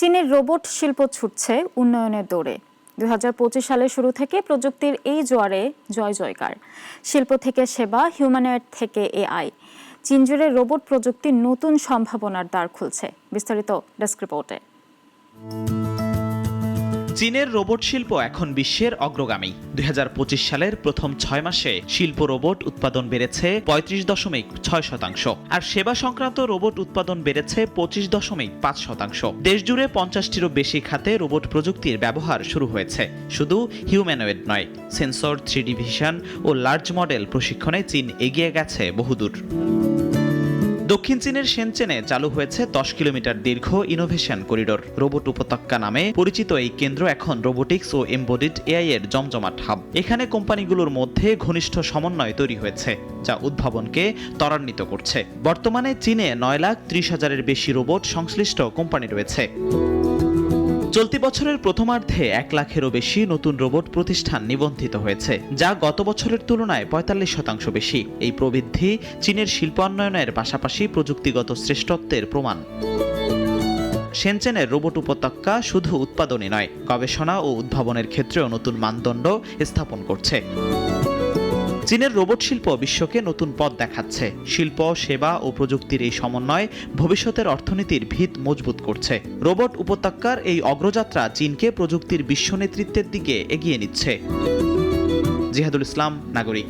চীনের রোবট শিল্প ছুটছে উন্নয়নের দৌড়ে। 2025 সালের শুরু থেকে প্রযুক্তির এই জোয়ারে জয় জয়কার। শিল্প থেকে সেবা, হিউম্যানয়েড থেকে এআই, চীন জুড়ে রোবট প্রযুক্তির নতুন সম্ভাবনার দ্বার খুলছে। বিস্তারিত ডেস্ক রিপোর্টে। চীনের রোবট শিল্প এখন বিশ্বের অগ্রগামী। 2025 সালের প্রথম 6 মাসে শিল্প রোবট উৎপাদন বেড়েছে 35.6%, আর সেবা সংক্রান্ত রোবট উৎপাদন বেড়েছে 25.5%। দেশজুড়ে 50টিরও বেশি খাতে রোবট প্রযুক্তির ব্যবহার শুরু হয়েছে। শুধু হিউম্যানয়েড নয়, সেন্সর, 3D ভিশন ও লার্জ মডেল প্রশিক্ষণে চীন এগিয়ে গেছে বহুদূর। দক্ষিণ চীনের শেনচেনে চালু হয়েছে 10 কিলোমিটার দীর্ঘ ইনোভেশন করিডোর। রোবট উপত্যকা নামে পরিচিত এই কেন্দ্র এখন রোবোটিক্স ও এমবডিড এআই এর জমজমাট হাব। এখানে কোম্পানিগুলোর মধ্যে ঘনিষ্ঠ সমন্বয় তৈরি হয়েছে, যা উদ্ভাবনকে ত্বরান্বিত করছে। বর্তমানে চীনে 9,30,000-এর বেশি রোবট সংশ্লিষ্ট কোম্পানি রয়েছে। চলতি বছরের প্রথমার্ধে 1 লাখেরও বেশি নতুন রোবট প্রতিষ্ঠান নিবন্ধিত হয়েছে, যা গত বছরের তুলনায় 45% বেশি। এই প্রবৃদ্ধি চীনের শিল্পায়নের পাশাপাশি প্রযুক্তিগত শ্রেষ্ঠত্বের প্রমাণ। শেনচেনের রোবট উপত্যকা শুধু উৎপাদনই নয়, গবেষণা ও উদ্ভাবনের ক্ষেত্রেও নতুন মানদণ্ড স্থাপন করছে। চীনের রোবট শিল্প বিশ্বকে নতুন পথ দেখাচ্ছে। শিল্প, সেবা ও প্রযুক্তির এই সমন্বয় ভবিষ্যতের অর্থনীতির ভিত মজবুত করছে। রোবট উপত্যকার এই অগ্রযাত্রা চীনকে প্রযুক্তির বিশ্ব নেতৃত্বের দিকে এগিয়ে নিচ্ছে। জিহাদুল ইসলাম, নাগরিক।